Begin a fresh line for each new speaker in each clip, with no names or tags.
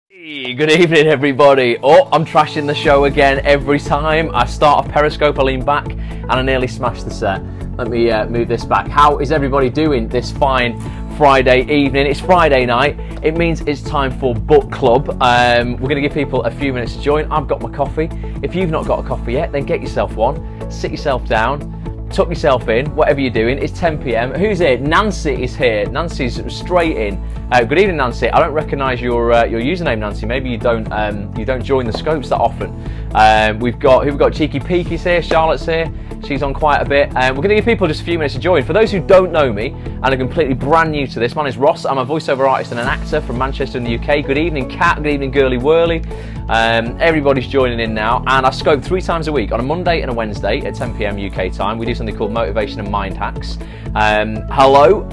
Hey, good evening everybody. Oh, I'm trashing the show again every time. I start off Periscope, I lean back and I nearly smash the set. Let me move this back. How is everybody doing this fine Friday evening? It's Friday night. It means it's time for book club. We're going to give people a few minutes to join. I've got my coffee. If you've not got a coffee yet, then get yourself one. Sit yourself down. Tuck yourself in, whatever you're doing. It's 10 PM. Who's here? Nancy is here. Nancy's straight in. Good evening, Nancy. I don't recognise your username, Nancy. Maybe you don't join the scopes that often. We've got Cheeky Peeky's here. Charlotte's here. She's on quite a bit. We're going to give people just a few minutes to join. For those who don't know me and are completely brand new to this, my name's Ross. I'm a voiceover artist and an actor from Manchester in the UK. Good evening, Kat. Good evening, Girly Whirly. Everybody's joining in now, and I scope 3 times a week on a Monday and a Wednesday at 10 PM UK time. We do something called motivation and mind hacks. Hello,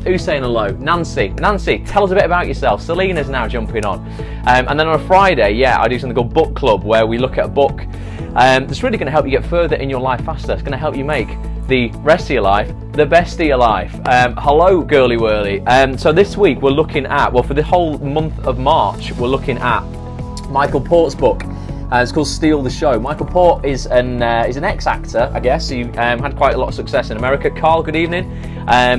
who's saying hello? Nancy, tell us a bit about yourself. Selena's now jumping on. And then on a Friday, yeah, I do something called book club, where we look at a book that's really going to help you get further in your life faster. It's going to help you make the rest of your life the best of your life. Hello, Girly Whirly. So this week we're looking at, well, for the whole month of March, we're looking at Michael Port's book. It's called Steal the Show. Michael Port is an ex-actor, I guess. He had quite a lot of success in America. Carl, good evening.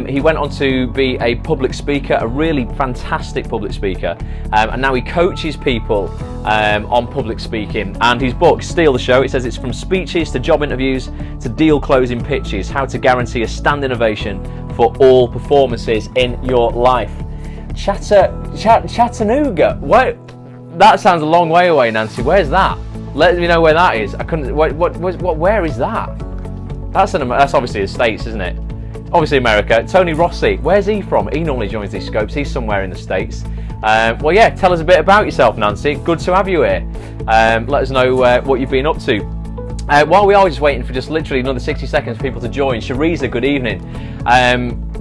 He went on to be a public speaker, a really fantastic public speaker, and now he coaches people on public speaking. And his book, Steal the Show, it says it's from speeches to job interviews to deal closing pitches, how to guarantee a standing ovation for all performances in your life. Chattanooga. What? That sounds a long way away, Nancy. Where's that? Let me know where that is. I couldn't. Where is that? That's obviously the States, isn't it? Obviously America. Tony Rossi. Where's he from? He normally joins these scopes. He's somewhere in the States. Well, yeah. Tell us a bit about yourself, Nancy. Good to have you here. Let us know what you've been up to. While we are just waiting for just literally another 60 seconds for people to join, Shariza, good evening.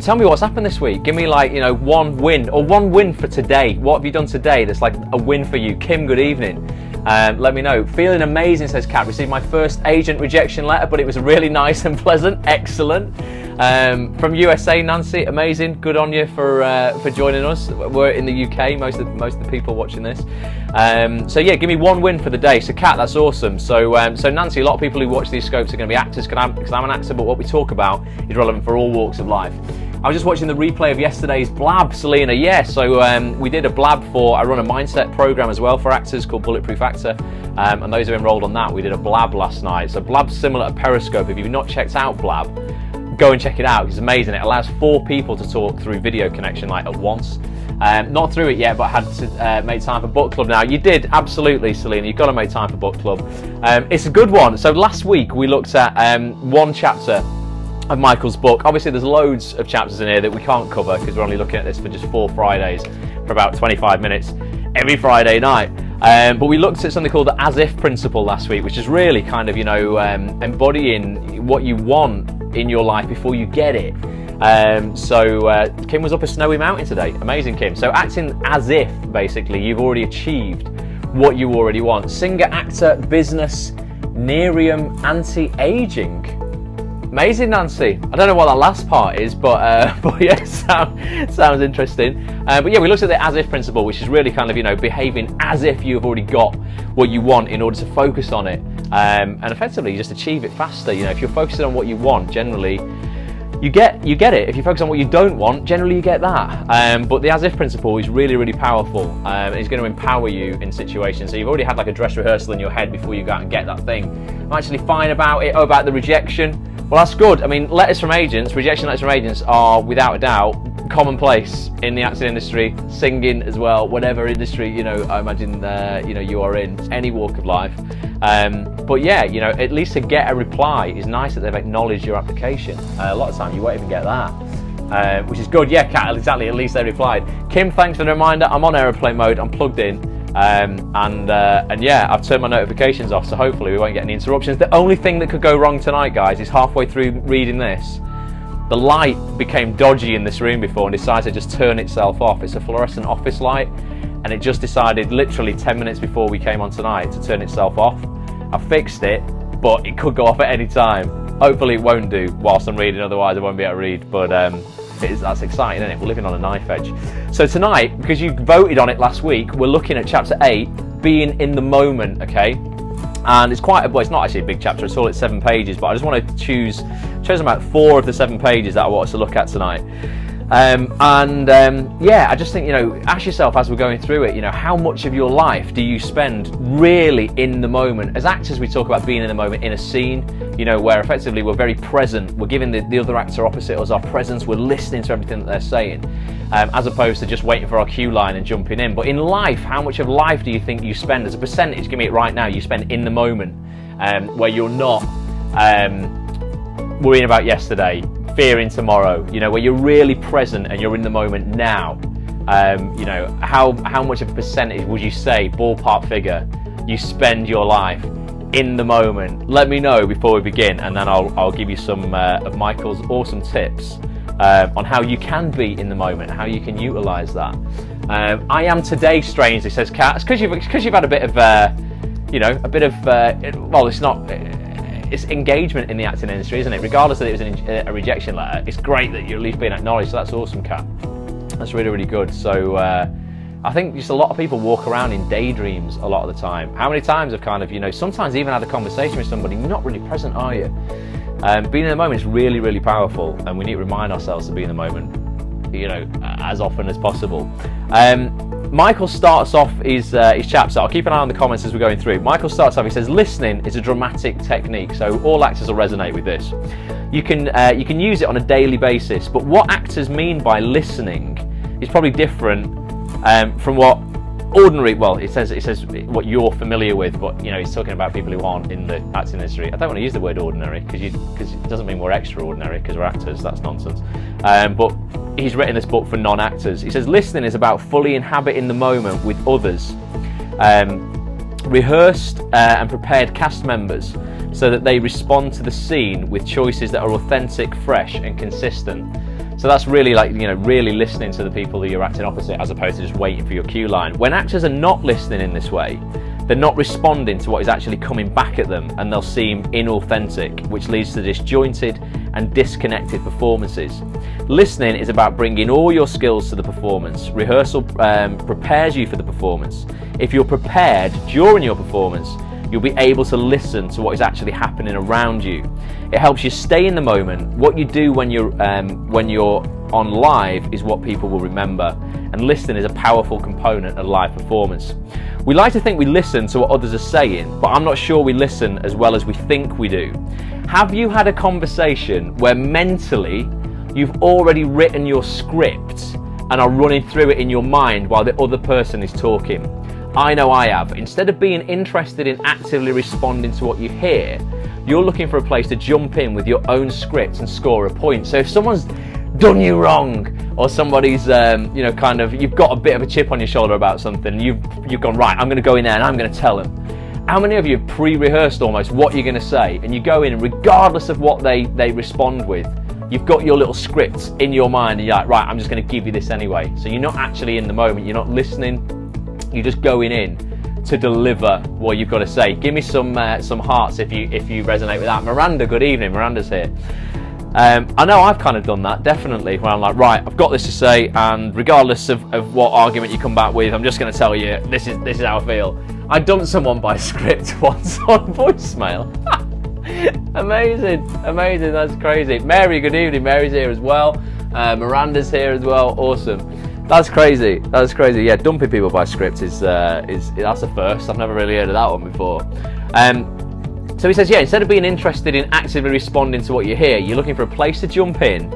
Tell me what's happened this week. Give me one win for today. What have you done today that's like a win for you? Kim, good evening. Let me know. Feeling amazing, says Kat. Received my first agent rejection letter, but it was really nice and pleasant. Excellent. From USA, Nancy, amazing. Good on you for joining us. We're in the UK. Most of the people watching this. So yeah, give me one win for the day. So Kat, that's awesome. So Nancy, a lot of people who watch these scopes are going to be actors because I'm an actor, but what we talk about is relevant for all walks of life. I was just watching the replay of yesterday's blab, Selena. Yeah, so we did a blab I run a mindset program as well for actors called Bulletproof Actor, and those who enrolled on that, we did a blab last night. So blab's similar to Periscope. If you've not checked out blab, go and check it out. It's amazing. It allows 4 people to talk through video connection at once. Not through it yet, but had to make time for book club now. You did, absolutely, Selena. You've got to make time for book club. It's a good one. So last week we looked at one chapter of Michael's book. Obviously there's loads of chapters in here that we can't cover because we're only looking at this for just 4 Fridays for about 25 minutes every Friday night. But we looked at something called the as-if principle last week, which is really kind of, embodying what you want in your life before you get it. Kim was up a snowy mountain today. Amazing, Kim. So acting as if, basically, you've already achieved what you already want. Singer, actor, business, Nerium, anti-aging. Amazing, Nancy. I don't know what that last part is, but yeah, sounds interesting. But yeah, we looked at the as-if principle, which is really kind of, behaving as if you've already got what you want in order to focus on it. And effectively, you just achieve it faster. If you're focusing on what you want, generally, you get it. If you focus on what you don't want, generally you get that. But the as-if principle is really, really powerful. It's going to empower you in situations. So you've already had like a dress rehearsal in your head before you go out and get that thing. I'm actually fine about it. Oh, about the rejection. Well, that's good. I mean, letters from agents, rejection letters from agents are, without a doubt, commonplace in the acting industry, singing as well, whatever industry, I imagine, you are in, any walk of life. But yeah, at least to get a reply is nice that they've acknowledged your application. A lot of times you won't even get that, which is good. Yeah, Kat, exactly, at least they replied. Kim, thanks for the reminder. I'm on aeroplane mode, I'm plugged in. And yeah, I've turned my notifications off, so hopefully we won't get any interruptions. The only thing that could go wrong tonight, guys, is halfway through reading this, the light became dodgy in this room before and decided to just turn itself off. It's a fluorescent office light, and it just decided literally 10 minutes before we came on tonight to turn itself off. I fixed it, but it could go off at any time. Hopefully it won't do whilst I'm reading, otherwise I won't be able to read. But That's exciting, isn't it? We're living on a knife edge. So tonight, because you voted on it last week, we're looking at chapter 8, being in the moment, okay? And it's quite a, well, it's not actually a big chapter at all, it's 7 pages, but I just want to choose about 4 of the 7 pages that I want us to look at tonight. Yeah, I just think, you know, ask yourself as we're going through it, you know, how much of your life do you spend really in the moment? As actors, we talk about being in the moment in a scene, you know, where effectively we're very present. We're giving the other actor opposite us our presence. We're listening to everything that they're saying, as opposed to just waiting for our cue line and jumping in. But in life, how much of life do you think you spend as a percentage? Give me it right now. You spend in the moment, where you're not worrying about yesterday, fearing tomorrow, you know, where you're really present and you're in the moment now. You know, how much of a percentage would you say, ballpark figure, you spend your life in the moment? Let me know before we begin, and then I'll give you some of Michael's awesome tips on how you can be in the moment, how you can utilize that. I am today, strangely, says Kat. It's because you've had a bit of you know, a bit of well, it's engagement in the acting industry, isn't it? Regardless that it was a rejection letter, it's great that you're at least being acknowledged, so that's awesome, Kat. That's really, really good. So I think just a lot of people walk around in daydreams a lot of the time. How many times have kind of, you know, sometimes even had a conversation with somebody, you're not really present, are you? Being in the moment is really, really powerful, and we need to remind ourselves to be in the moment, you know, as often as possible. Michael starts off his chapter, so I'll keep an eye on the comments as we're going through. Michael starts off, he says, listening is a dramatic technique, so all actors will resonate with this. You can use it on a daily basis, but what actors mean by listening is probably different from what ordinary, well, it says what you're familiar with, but you know, he's talking about people who aren't in the acting industry. I don't want to use the word ordinary because it doesn't mean we're extraordinary because we're actors. That's nonsense. But he's written this book for non-actors. He says listening is about fully inhabiting the moment with others, rehearsed and prepared cast members, so that they respond to the scene with choices that are authentic, fresh, and consistent. So that's really, like, you know, really listening to the people that you're acting opposite, as opposed to just waiting for your cue line. When actors are not listening in this way, they're not responding to what is actually coming back at them, and they'll seem inauthentic, which leads to disjointed and disconnected performances. Listening is about bringing all your skills to the performance. Rehearsal prepares you for the performance. If you're prepared during your performance, you'll be able to listen to what is actually happening around you. It helps you stay in the moment. What you do when you're on live is what people will remember, and listening is a powerful component of live performance. We like to think we listen to what others are saying, but I'm not sure we listen as well as we think we do. Have you had a conversation where mentally you've already written your script and are running through it in your mind while the other person is talking? I know I have. Instead of being interested in actively responding to what you hear, you're looking for a place to jump in with your own script and score a point. So if someone's done you wrong, or somebody's, you know, kind of, you've got a bit of a chip on your shoulder about something, you've gone, right, I'm going to go in there and I'm going to tell them. How many of you have pre-rehearsed almost what you're going to say, and you go in and regardless of what they respond with, you've got your little script in your mind and you're like, right, I'm just going to give you this anyway. So you're not actually in the moment, you're not listening, you're just going in to deliver what you've got to say. Give me some hearts if you resonate with that. Miranda, good evening. Miranda's here. I know I've kind of done that, definitely, where I'm like, right, I've got this to say, and regardless of what argument you come back with, I'm just going to tell you this is how I feel. I dumped someone by script once on voicemail. Amazing, that's crazy. Mary, good evening. Mary's here as well. Miranda's here as well. Awesome. That's crazy. Yeah, dumping people by script is that's a first. I've never really heard of that one before. So he says, yeah, instead of being interested in actively responding to what you hear, you're looking for a place to jump in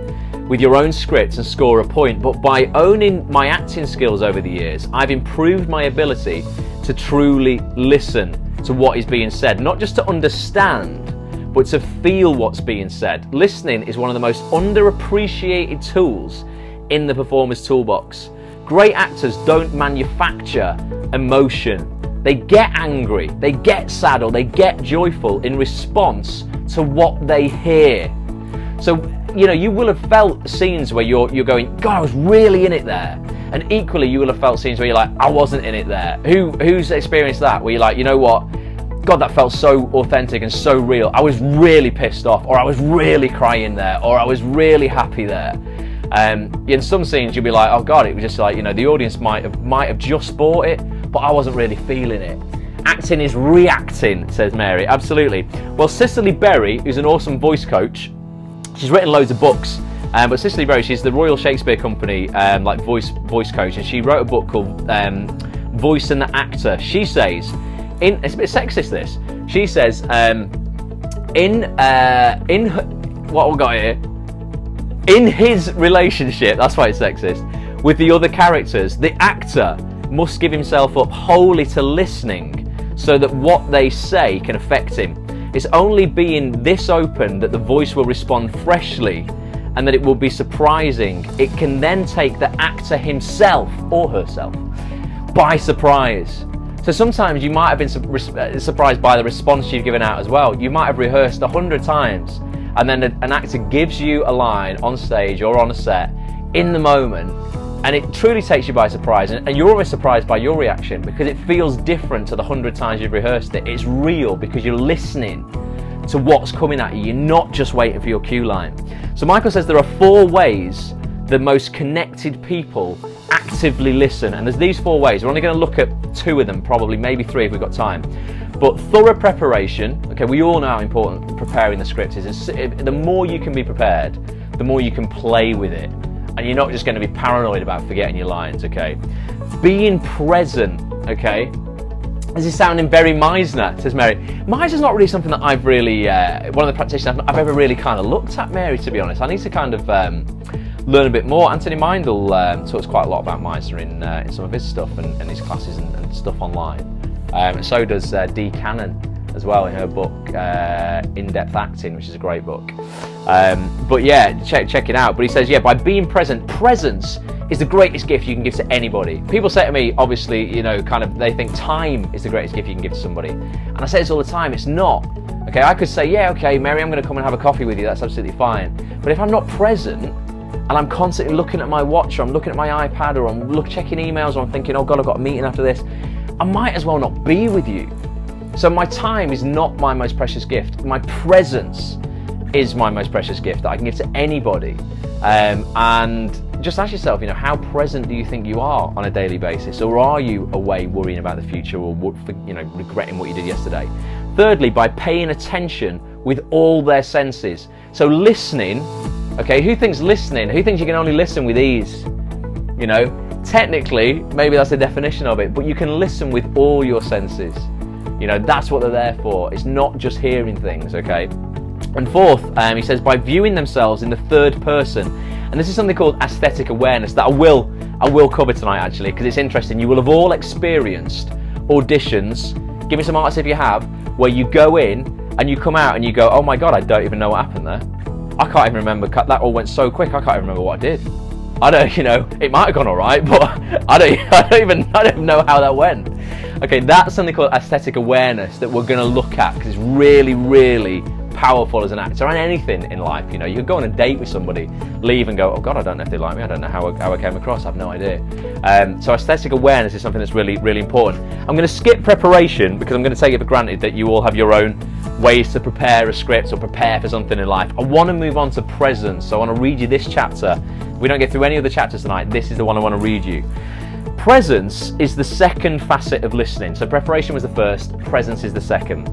with your own script and score a point. But by owning my acting skills over the years, I've improved my ability to truly listen to what is being said, not just to understand, but to feel what's being said. Listening is one of the most underappreciated tools in the performer's toolbox. Great actors don't manufacture emotion. They get angry, they get sad, or they get joyful in response to what they hear. So, you know, you will have felt scenes where you're going, God, I was really in it there. And equally, you will have felt scenes where you're like, I wasn't in it there. Who's experienced that? Where you're like, you know what? God, that felt so authentic and so real. I was really pissed off, or I was really crying there, or I was really happy there. In some scenes you'll be like, oh God, it was just like, you know, the audience might have just bought it, but I wasn't really feeling it. Acting is reacting, says Mary. Absolutely. Well, Cicely Berry, who's an awesome voice coach, she's written loads of books, but Cicely Berry, she's the Royal Shakespeare Company like voice coach, and she wrote a book called Voice and the Actor. She says, it's a bit sexist this, she says, what we got here, in his relationship, that's why it's sexist, with the other characters, the actor must give himself up wholly to listening so that what they say can affect him. It's only being this open that the voice will respond freshly and that it will be surprising. It can then take the actor himself or herself by surprise. So sometimes you might have been surprised by the response you've given out as well. You might have rehearsed 100 times and then an actor gives you a line on stage or on a set in the moment, and it truly takes you by surprise, and you're almost surprised by your reaction because it feels different to the 100 times you've rehearsed it. It's real because you're listening to what's coming at you. You're not just waiting for your cue line. So Michael says there are 4 ways the most connected people actively listen, and there's these 4 ways. We're only going to look at 2 of them, probably, maybe 3 if we've got time. But thorough preparation, okay, we all know how important preparing the script is. The more you can be prepared, the more you can play with it. And you're not just going to be paranoid about forgetting your lines, okay? Being present, okay? This is sounding very Meisner, says Mary. Meisner's not really something that I've really, one of the practitioners I've ever really kind of looked at, Mary, to be honest. I need to kind of learn a bit more. Anthony Mindel talks quite a lot about Meisner in some of his stuff and his classes and stuff online. And so does Dee Cannon as well in her book In-Depth Acting, which is a great book. But yeah, check it out. But he says, yeah, by being present, presence is the greatest gift you can give to anybody. People say to me, obviously, you know, kind of, they think time is the greatest gift you can give to somebody. And I say this all the time, it's not. Okay, I could say, yeah, okay, Mary, I'm going to come and have a coffee with you, that's absolutely fine. But if I'm not present, and I'm constantly looking at my watch, or I'm looking at my iPad, or I'm checking emails, or I'm thinking, oh God, I've got a meeting after this, I might as well not be with you. So my time is not my most precious gift. My presence is my most precious gift that I can give to anybody. And just ask yourself, you know, how present do you think you are on a daily basis? Or are you away worrying about the future or, you know, regretting what you did yesterday? Thirdly, by paying attention with all their senses. So listening, okay, who thinks listening? Who thinks you can only listen with ease? You know, technically, maybe that's the definition of it, but you can listen with all your senses. You know, that's what they're there for. It's not just hearing things, okay? And fourth, he says, by viewing themselves in the third person. And this is something called aesthetic awareness that I will cover tonight, actually, because it's interesting. You will have all experienced auditions, give me some artists if you have, where you go in and you come out and you go, oh my God, I don't even know what happened there. I can't even remember, that all went so quick, I can't even remember what I did. I don't, you know, it might have gone all right, but I don't even know how that went. Okay, that's something called aesthetic awareness that we're going to look at, because it's really, really powerful as an actor and anything in life. You know, you could go on a date with somebody, leave and go, oh God, I don't know if they like me, I don't know how I came across, I have no idea. So aesthetic awareness is something that's really, really important. I'm going to skip preparation because I'm going to take it for granted that you all have your own ways to prepare a script or prepare for something in life. I want to move on to presence, so I want to read you this chapter. We don't get through any of the chapters tonight, this is the one I want to read you. Presence is the second facet of listening. So preparation was the first, presence is the second.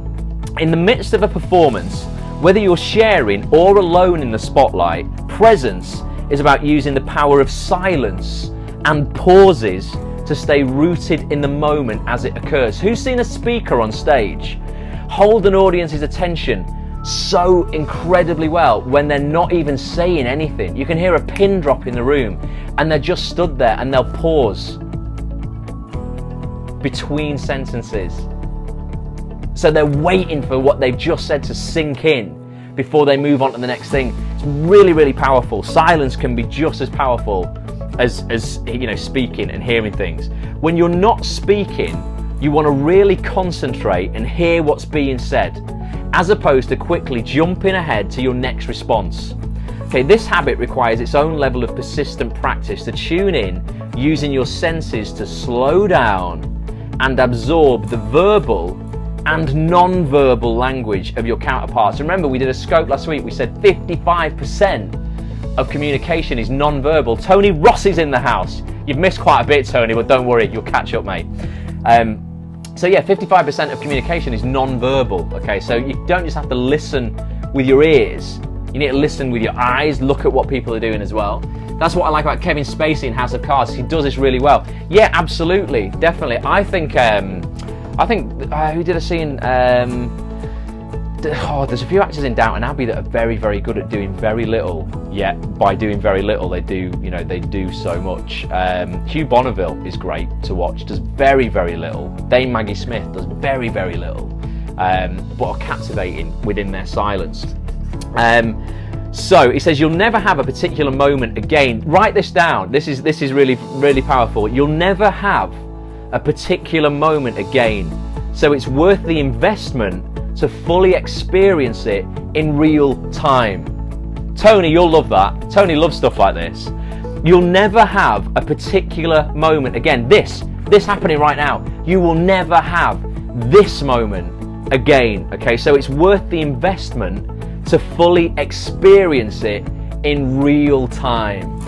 In the midst of a performance, whether you're sharing or alone in the spotlight, presence is about using the power of silence and pauses to stay rooted in the moment as it occurs. Who's seen a speaker on stage hold an audience's attention so incredibly well when they're not even saying anything? You can hear a pin drop in the room and they're just stood there and they'll pause between sentences. So they're waiting for what they've just said to sink in before they move on to the next thing. It's really, really powerful. Silence can be just as powerful as you know, speaking and hearing things. When you're not speaking, you want to really concentrate and hear what's being said, as opposed to quickly jumping ahead to your next response. Okay, this habit requires its own level of persistent practice to tune in, using your senses to slow down and absorb the verbal and non-verbal language of your counterparts. Remember, we did a scope last week, we said 55% of communication is non-verbal. Tony Ross is in the house. You've missed quite a bit, Tony, but don't worry, you'll catch up, mate. So yeah, 55% of communication is non-verbal, okay? So you don't just have to listen with your ears, you need to listen with your eyes, look at what people are doing as well. That's what I like about Kevin Spacey in House of Cards. He does this really well. Yeah, absolutely, definitely. I think who did a scene? There's a few actors in Downton Abbey that are very, very good at doing very little. Yet by doing very little, they do, they do so much. Hugh Bonneville is great to watch. Does very, very little. Dame Maggie Smith does very, very little, but are captivating within their silence. So he says you'll never have a particular moment again. Write this down. This is really, really powerful. You'll never have a particular moment again. So it's worth the investment to fully experience it in real time. Tony, you'll love that. Tony loves stuff like this. You'll never have a particular moment again. This happening right now. You will never have this moment again. Okay, so it's worth the investment to fully experience it in real time.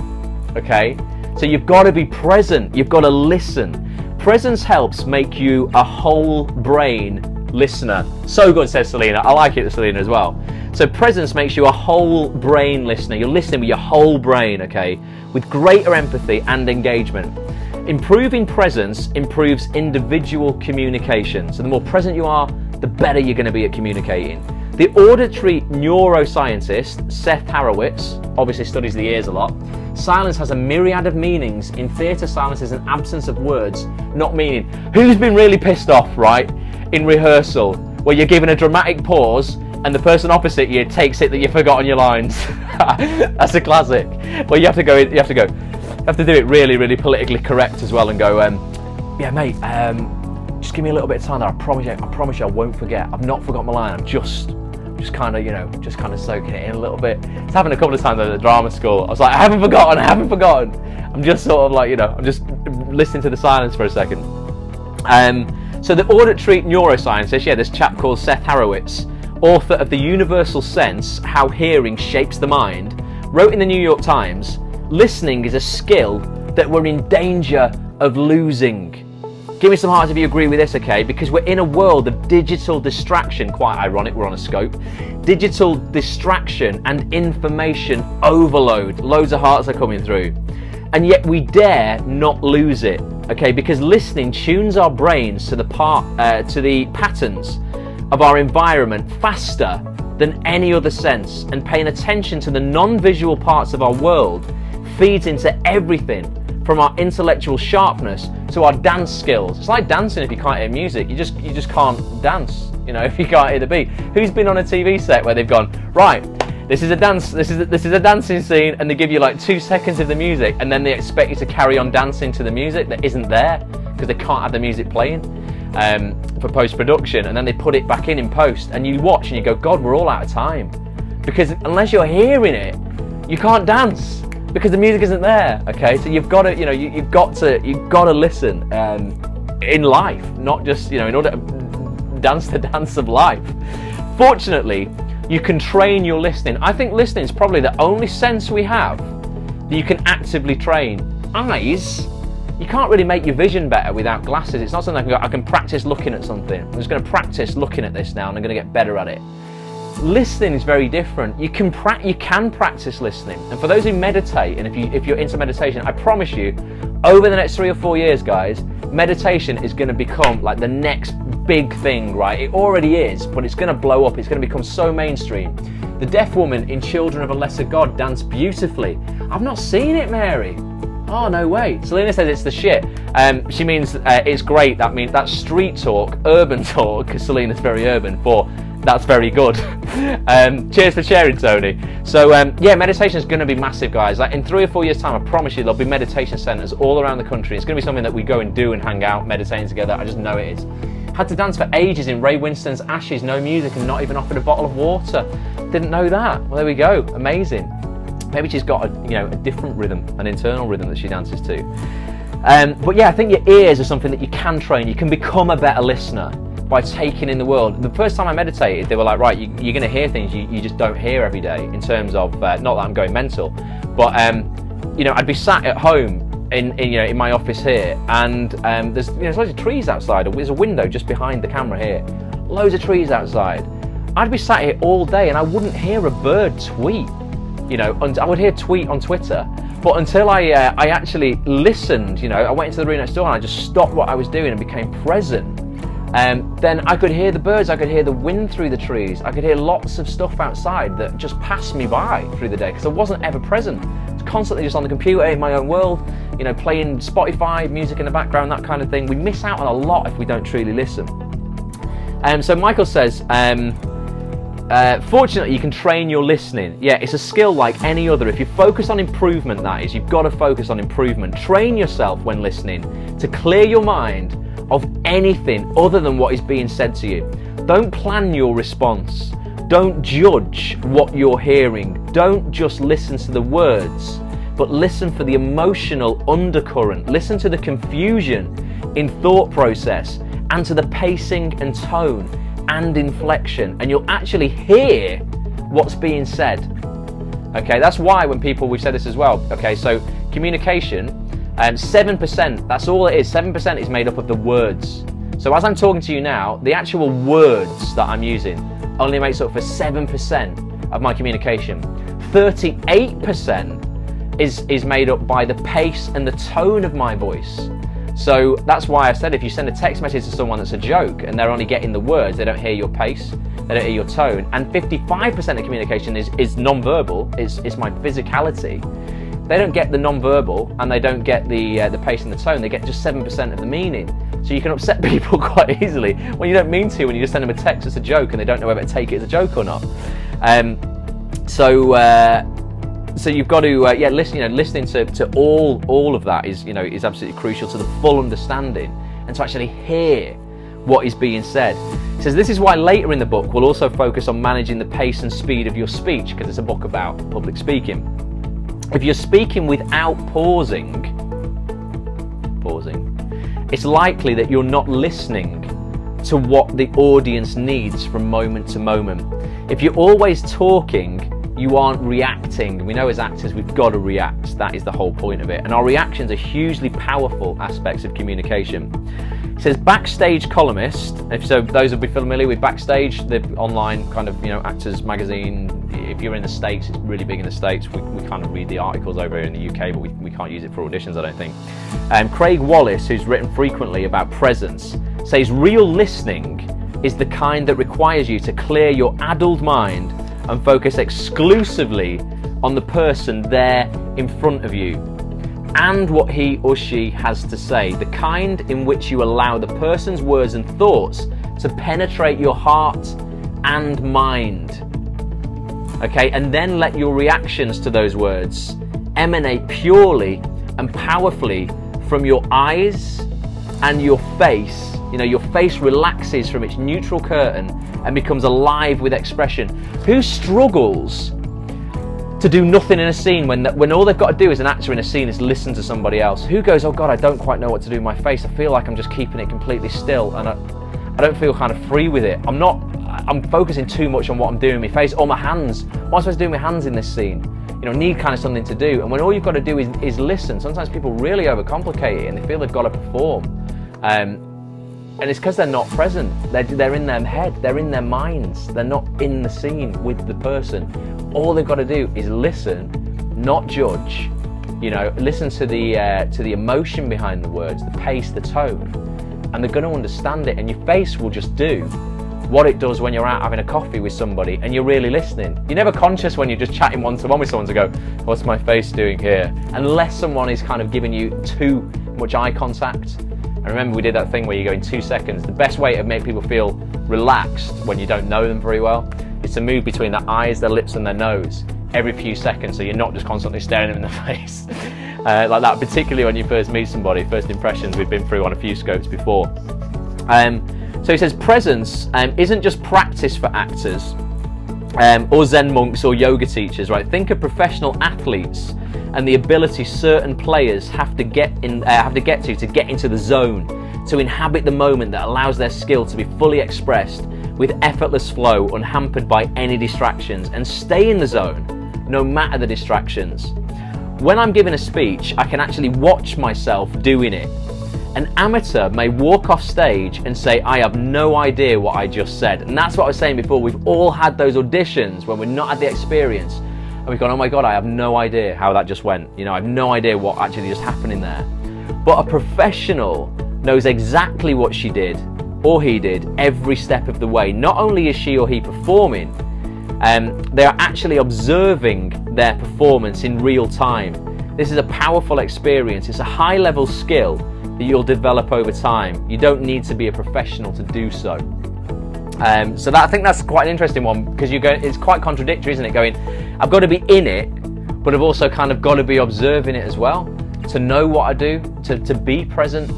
Okay, so you've got to be present. You've got to listen. Presence helps make you a whole brain listener. So good, says Selena. I like it, Selena, as well. So presence makes you a whole brain listener. You're listening with your whole brain, okay, with greater empathy and engagement. Improving presence improves individual communication. So the more present you are, the better you're going to be at communicating. The auditory neuroscientist Seth Harowitz obviously studies the ears a lot. Silence has a myriad of meanings. In theatre, silence is an absence of words, not meaning. Who's been really pissed off, right, in rehearsal, where you're given a dramatic pause and the person opposite you takes it that you've forgotten your lines? That's a classic. Well, you have to do it really, really politically correct as well, and go, yeah, mate, just give me a little bit of time there. I promise you, I won't forget. I've not forgotten my line. I'm just kind of soaking it in a little bit. It's happened a couple of times at the drama school. I was like, I haven't forgotten. I'm just sort of like, I'm just listening to the silence for a second. So the auditory neuroscientist, yeah, this chap called Seth Harowitz, author of The Universal Sense, How Hearing Shapes the Mind, wrote in the New York Times, listening is a skill that we're in danger of losing. Give me some hearts if you agree with this, okay? Because we're in a world of digital distraction, quite ironic, we're on a scope. Digital distraction and information overload. Loads of hearts are coming through. And yet we dare not lose it, okay? Because listening tunes our brains to the patterns of our environment faster than any other sense, and paying attention to the non-visual parts of our world feeds into everything from our intellectual sharpness to our dance skills. It's like dancing if you can't hear music. You just can't dance, if you can't hear the beat. Who's been on a TV set where they've gone, right, this is a dance, this is a dancing scene, and they give you like 2 seconds of the music, and then they expect you to carry on dancing to the music that isn't there because they can't have the music playing for post-production, and then they put it back in post, and you watch and you go, God, we're all out of time, because unless you're hearing it, you can't dance because the music isn't there. Okay, so you've got to, you've got to listen in life, not just in order to dance the dance of life. Fortunately, you can train your listening. I think listening is probably the only sense we have that you can actively train. Eyes, you can't really make your vision better without glasses. It's not something I can practice looking at something. I'm just going to practice looking at this now, and I'm going to get better at it. Listening is very different. You can practice listening, and for those who meditate, and if you're into meditation, I promise you, over the next 3 or 4 years, guys, meditation is going to become like the next big thing, right? It already is, but it's going to blow up. It's going to become so mainstream. The deaf woman in Children of a Lesser God danced beautifully. I've not seen it, Mary. Oh, no way. Selena says it's the shit. She means it's great. That means that's street talk, urban talk, because Selena's very urban, for that's very good. Cheers for sharing, Tony. So yeah, meditation is going to be massive, guys. Like in 3 or 4 years' time, I promise you, there'll be meditation centers all around the country. It's going to be something that we go and do and hang out, meditating together. I just know it is. Had to dance for ages in Ray Winston's Ashes, no music, and not even offered a bottle of water. Didn't know that. Well, there we go. Amazing. Maybe she's got a different rhythm, an internal rhythm that she dances to. But yeah, I think your ears are something that you can train. You can become a better listener by taking in the world. The first time I meditated, they were like, right, you're going to hear things you just don't hear every day, in terms of, not that I'm going mental, but you know, I'd be sat at home in my office here, and there's loads of trees outside. There's a window just behind the camera here, loads of trees outside. I'd be sat here all day and I wouldn't hear a bird tweet. You know, and I would hear tweet on Twitter, but until I actually listened, you know, I went into the room next door and I just stopped what I was doing and became present. Then I could hear the birds, I could hear the wind through the trees, I could hear lots of stuff outside that just passed me by through the day, because I wasn't ever present. I was constantly just on the computer in my own world, you know, playing Spotify, music in the background, that kind of thing. We miss out on a lot if we don't truly listen. So Michael says, fortunately, you can train your listening. Yeah, it's a skill like any other. If you focus on improvement, that is, you've got to focus on improvement. Train yourself when listening to clear your mind of anything other than what is being said to you. Don't plan your response. Don't judge what you're hearing. Don't just listen to the words, but listen for the emotional undercurrent. Listen to the confusion in thought process and to the pacing and tone and inflection, and you'll actually hear what's being said. Okay, that's why when people, we've said this as well, okay, so communication, 7%, that's all it is, 7% is made up of the words. So as I'm talking to you now, the actual words that I'm using only makes up for 7% of my communication. 38% is made up by the pace and the tone of my voice. So that's why I said, if you send a text message to someone that's a joke and they're only getting the words, they don't hear your pace, they don't hear your tone. And 55% of communication is non-verbal, it's my physicality. They don't get the non-verbal and they don't get the pace and the tone, they get just 7% of the meaning. So you can upset people quite easily when you don't mean to, when you just send them a text that's a joke and they don't know whether to take it as a joke or not. So you've got to listen. You know, listening to all of that is absolutely crucial to the full understanding and to actually hear what is being said. It says this is why later in the book we'll also focus on managing the pace and speed of your speech, because it's a book about public speaking. If you're speaking without pausing, it's likely that you're not listening to what the audience needs from moment to moment. If you're always talking, you aren't reacting. We know as actors we've got to react. That is the whole point of it. And our reactions are hugely powerful aspects of communication. It says backstage columnist. So those will be familiar with Backstage, the online kind of actors magazine. If you're in the States, it's really big in the States. We kind of read the articles over here in the UK, but we can't use it for auditions, I don't think. Craig Wallace, who's written frequently about presence, says real listening is the kind that requires you to clear your addled mind and focus exclusively on the person there in front of you and what he or she has to say, the kind in which you allow the person's words and thoughts to penetrate your heart and mind. Okay, and then let your reactions to those words emanate purely and powerfully from your eyes and your face. Your face relaxes from its neutral curtain and becomes alive with expression. Who struggles to do nothing in a scene when all they've got to do as an actor in a scene is listen to somebody else? Who goes, oh God, I don't quite know what to do with my face. I feel like I'm just keeping it completely still and I don't feel kind of free with it. I'm focusing too much on what I'm doing with my face or my hands. What am I supposed to do with my hands in this scene? Need kind of something to do. And when all you've got to do is listen, sometimes people really overcomplicate it and they feel they've got to perform. And it's because they're not present. They're in their head, they're in their minds, they're not in the scene with the person. All they've got to do is listen, not judge. Listen to the emotion behind the words, the pace, the tone, and they're going to understand it. And your face will just do what it does when you're out having a coffee with somebody and you're really listening. You're never conscious when you're just chatting one-to-one with someone to go, what's my face doing here? Unless someone is kind of giving you too much eye contact. And remember, we did that thing where you go in 2 seconds. The best way to make people feel relaxed when you don't know them very well is to move between their eyes, their lips and their nose every few seconds, so you're not just constantly staring them in the face like that, particularly when you first meet somebody. First impressions we've been through on a few scopes before. So he says presence isn't just practice for actors or Zen monks or yoga teachers, right? Think of professional athletes and the ability certain players have to get into the zone, to inhabit the moment that allows their skill to be fully expressed with effortless flow, unhampered by any distractions, and stay in the zone no matter the distractions. When I'm giving a speech, I can actually watch myself doing it. An amateur may walk off stage and say, I have no idea what I just said. And that's what I was saying before. We've all had those auditions when we're not had the experience and we've gone, oh my God, I have no idea how that just went. You know, I have no idea what actually just happened in there. But a professional knows exactly what she did or he did every step of the way. Not only is she or he performing, they are actually observing their performance in real time. This is a powerful experience. It's a high-level skill that you'll develop over time. You don't need to be a professional to do so. So I think that's quite an interesting one, because it's quite contradictory, isn't it? Going, I've got to be in it, but I've also kind of got to be observing it as well, to know what I do, to be present.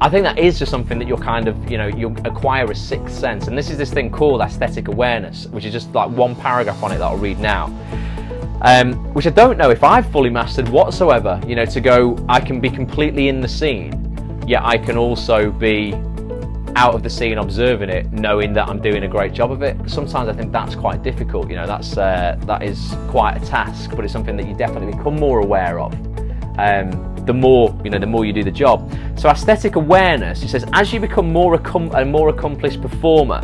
I think that is just something that you'll kind of, you'll acquire a sixth sense. And this is this thing called aesthetic awareness, which is just like one paragraph on it that I'll read now. Which I don't know if I've fully mastered whatsoever, to go, I can be completely in the scene, yet I can also be out of the scene observing it, knowing that I'm doing a great job of it. Sometimes I think that's quite difficult, that is quite a task, but it's something that you definitely become more aware of. The more you do the job. So aesthetic awareness, it says, as you become a more accomplished performer,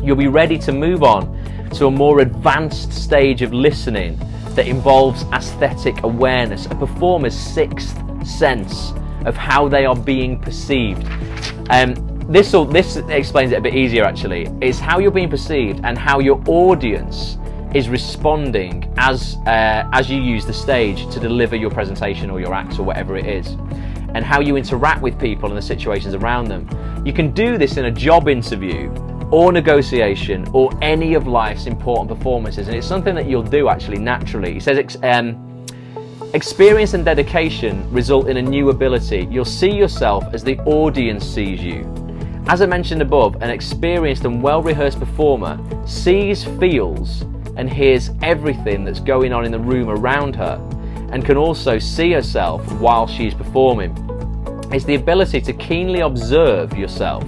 you'll be ready to move on to a more advanced stage of listening that involves aesthetic awareness, a performer's sixth sense of how they are being perceived. This explains it a bit easier actually. It's how you're being perceived and how your audience is responding as you use the stage to deliver your presentation or your act or whatever it is, and how you interact with people and the situations around them. You can do this in a job interview or negotiation or any of life's important performances, and it's something that you'll do actually naturally. It says experience and dedication result in a new ability. You'll see yourself as the audience sees you. As I mentioned above, an experienced and well-rehearsed performer sees, feels, and hears everything that's going on in the room around her, and can also see herself while she's performing. It's the ability to keenly observe yourself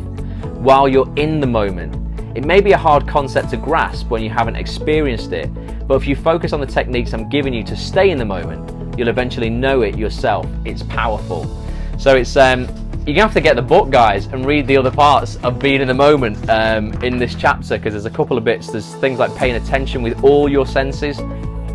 while you're in the moment. It may be a hard concept to grasp when you haven't experienced it, but if you focus on the techniques I'm giving you to stay in the moment, you'll eventually know it yourself. It's powerful. So it's you're gonna have to get the book, guys, and read the other parts of being in the moment in this chapter, because there's a couple of bits. There's things like paying attention with all your senses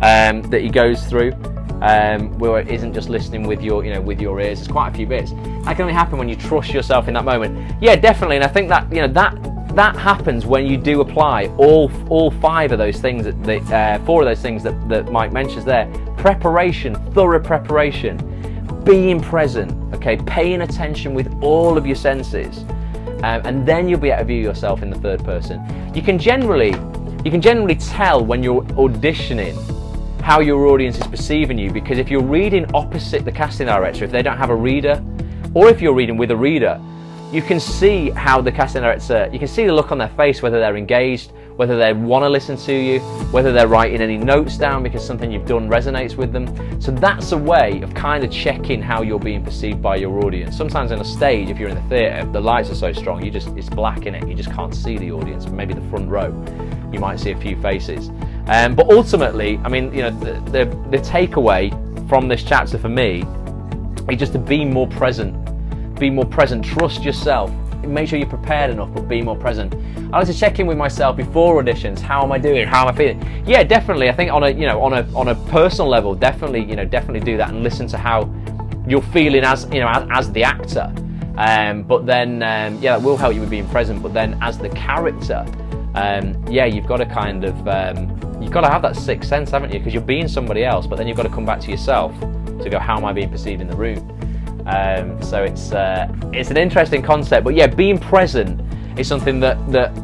that he goes through, where it isn't just listening with your ears. There's quite a few bits. That can only happen when you trust yourself in that moment. Yeah, definitely. And I think that that happens when you do apply all five of those things, four of those things that Mike mentions there. Preparation, thorough preparation, being present, okay, paying attention with all of your senses, and then you'll be able to view yourself in the third person. You can generally tell when you're auditioning how your audience is perceiving you, because if you're reading opposite the casting director, if they don't have a reader, or if you're reading with a reader, you can see how the casting director, you can see the look on their face, whether they're engaged, whether they want to listen to you, whether they're writing any notes down because something you've done resonates with them. So that's a way of kind of checking how you're being perceived by your audience. Sometimes on a stage, if you're in the theatre, the lights are so strong, it's black in it, you just can't see the audience. Maybe the front row, you might see a few faces. But ultimately, I mean, the takeaway from this chapter for me is just to be more present. Be more present, trust yourself, make sure you're prepared enough, but be more present. I like to check in with myself before auditions. How am I doing? How am I feeling? Yeah, definitely. I think on a personal level, definitely do that and listen to how you're feeling as the actor. But then yeah, that will help you with being present. But then as the character, yeah, you've got to kind of you've got to have that sixth sense, haven't you? Because you're being somebody else, but then you've got to come back to yourself to go, how am I being perceived in the room? So it's an interesting concept, but yeah, being present is something that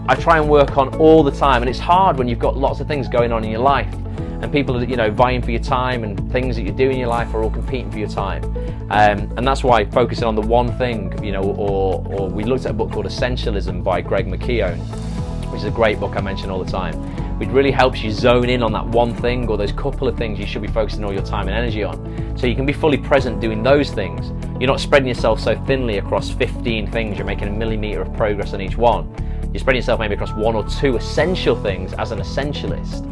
I try and work on all the time, and it's hard when you've got lots of things going on in your life, and people are vying for your time, and things that you do in your life are all competing for your time, and that's why focusing on the one thing, or we looked at a book called Essentialism by Greg McKeown, which is a great book I mention all the time. It really helps you zone in on that one thing or those couple of things you should be focusing all your time and energy on, so you can be fully present doing those things, you're not spreading yourself so thinly across 15 things. You're making a millimetre of progress on each one. You're spreading yourself maybe across 1 or 2 essential things as an essentialist.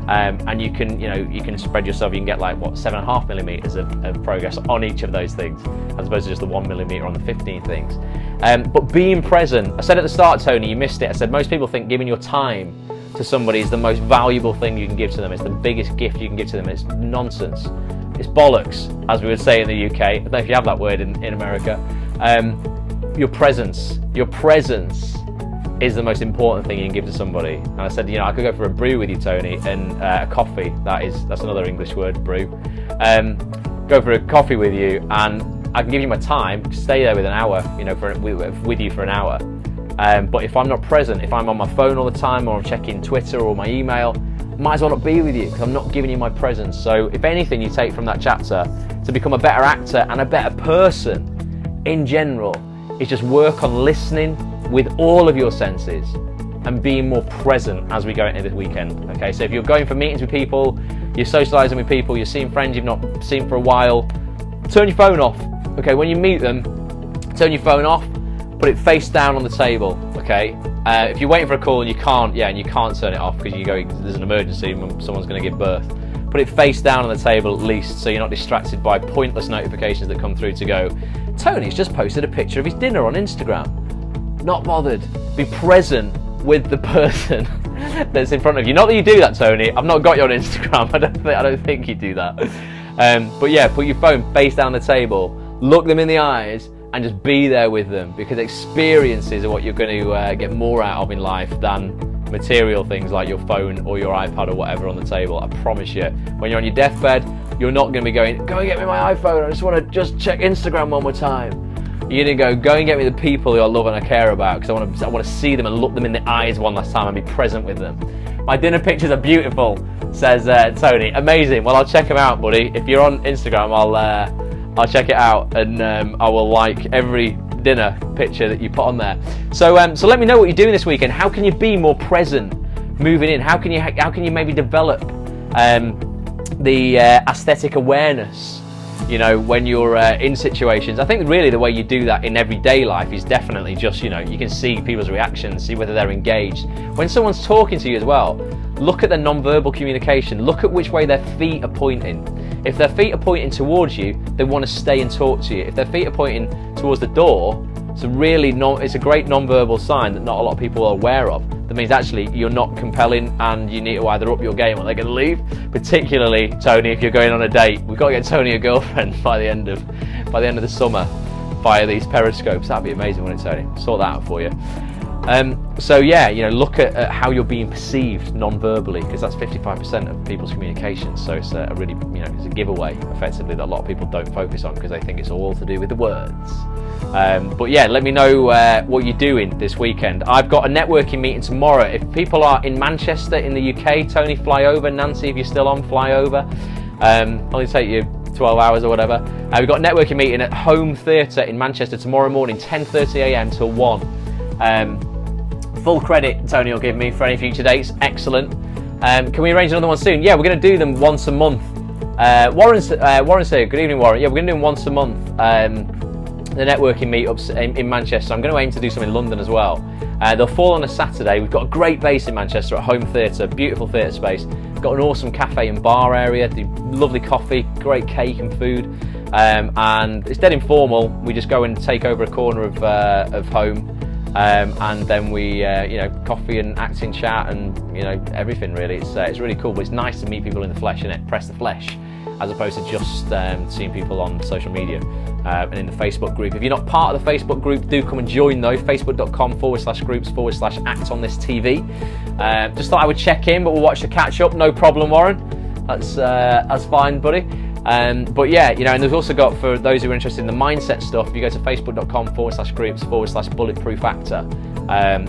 And you can spread yourself. You can get like what, 7.5 millimetres of progress on each of those things, as opposed to just the 1 millimetre on the 15 things. But being present. I said at the start, Tony, you missed it. I said most people think giving your time to somebody is the most valuable thing you can give to them. It's the biggest gift you can give to them. It's nonsense. It's bollocks, as we would say in the UK. I don't know if you have that word in America. Your presence is the most important thing you can give to somebody. And I said, I could go for a brew with you, Tony, and a coffee. That's another English word, brew. Go for a coffee with you, and I can give you my time, stay there with an hour, with you for an hour. But if I'm not present, if I'm on my phone all the time, or I'm checking Twitter or my email, I might as well not be with you, because I'm not giving you my presence. So if anything you take from that chapter to become a better actor and a better person in general, is just work on listening with all of your senses and being more present as we go into this weekend. Okay, so if you're going for meetings with people, you're socializing with people, you're seeing friends you've not seen for a while, turn your phone off. Okay, when you meet them, turn your phone off, put it face down on the table. Okay, if you're waiting for a call and you can't turn it off because there's an emergency, someone's going to give birth, put it face down on the table at least, so you're not distracted by pointless notifications that come through to go, Tony's just posted a picture of his dinner on Instagram. Not bothered. Be present with the person that's in front of you. Not that you do that, Tony. I've not got you on Instagram. I don't think you do that. But yeah, put your phone face down the table, look them in the eyes, and just be there with them, because experiences are what you're going to get more out of in life than material things like your phone or your iPad or whatever on the table. I promise you, when you're on your deathbed, you're not going to be going, go and get me my iPhone, I just want to check Instagram one more time. You're going to go and get me the people who I love and I care about, because I want to see them and look them in the eyes one last time and be present with them. My dinner pictures are beautiful, says Tony. Amazing. Well, I'll check them out, buddy. If you're on Instagram, I'll check it out, and I will like every dinner picture that you put on there. So let me know what you're doing this weekend. How can you be more present moving in? How can you maybe develop the aesthetic awareness, when you're in situations? I think really the way you do that in everyday life is definitely just, you can see people's reactions, see whether they're engaged. When someone's talking to you as well, look at their non-verbal communication. Look at which way their feet are pointing. If their feet are pointing towards you, they want to stay and talk to you. If their feet are pointing towards the door, it's a great non-verbal sign that not a lot of people are aware of. That means actually you're not compelling, and you need to either up your game or they're going to leave. Particularly, Tony, if you're going on a date, we've got to get Tony a girlfriend by the end of the summer via these Periscopes. That'd be amazing, wouldn't it, Tony? Sort that out for you. So yeah, look at how you're being perceived non-verbally, because that's 55% of people's communication. So it's a really, it's a giveaway effectively that a lot of people don't focus on, because they think it's all to do with the words. But yeah, let me know what you're doing this weekend. I've got a networking meeting tomorrow. If people are in Manchester in the UK, Tony, fly over. Nancy, if you're still on, fly over. Only take you 12 hours or whatever. We've got a networking meeting at Home Theatre in Manchester tomorrow morning, 10:30 a.m. till 1. Full credit Tony will give me for any future dates. Excellent. Can we arrange another one soon? Yeah, we're going to do them once a month. Warren's here. Good evening, Warren. Yeah, we're going to do them once a month. The networking meetups in Manchester. I'm going to aim to do some in London as well. They'll fall on a Saturday. We've got a great base in Manchester at Home Theatre, beautiful theatre space. Got an awesome cafe and bar area, lovely coffee, great cake and food, and it's dead informal. We just go and take over a corner of Home, and then we coffee and acting chat and everything really. It's really cool, but it's nice to meet people in the flesh, innit? Press the flesh, as opposed to just seeing people on social media. And in the Facebook group. If you're not part of the Facebook group, do come and join though. Facebook.com/groups/ActOnThisTV. Just thought I would check in, but we'll watch the catch up. No problem, Warren. That's fine, buddy. But yeah, and there's also got, for those who are interested in the mindset stuff, if you go to Facebook.com/groups/Bulletproof Actor,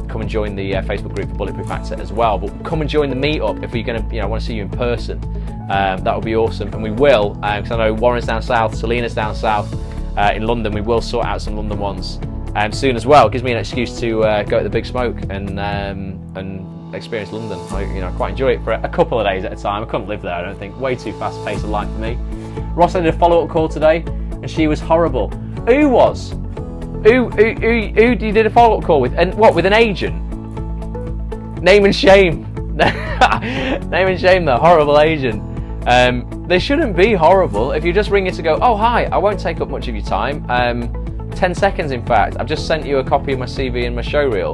come and join the Facebook group for Bulletproof Actor as well. But come and join the meetup if you're going to, want to see you in person. That would be awesome, and we will, because I know Warren's down south, Selena's down south. In London, we will sort out some London ones soon as well. It gives me an excuse to go to the Big Smoke and experience London. I quite enjoy it for a couple of days at a time. I couldn't live there, I don't think. Way too fast-paced a life for me. Ross, I did a follow-up call today. and she was horrible. Who was? Who you did a follow-up call with? And what, with an agent? Name and shame. Name and shame, the horrible agent. They shouldn't be horrible. If you just ring it to go, oh hi, I won't take up much of your time. 10 seconds in fact. I've just sent you a copy of my CV and my show reel.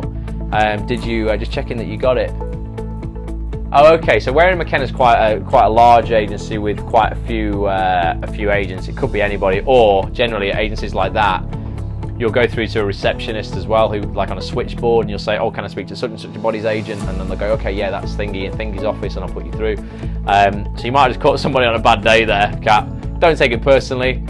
Did you just checking that you got it? Oh, okay. So Waring McKenna's quite a large agency with quite a few agents. It could be anybody, or generally at agencies like that, you'll go through to a receptionist as well, who like on a switchboard, and you'll say, oh, can I speak to such and such a body's agent? And then they'll go, okay, yeah, that's Thingy's office, and I'll put you through. So you might have just caught somebody on a bad day there, Kat. Don't take it personally.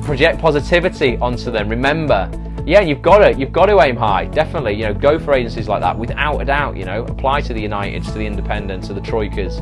Project positivity onto them. Remember, yeah, you've got to aim high, definitely. You know, go for agencies like that without a doubt. You know, apply to the Uniteds, to the Independents, to the Troikas.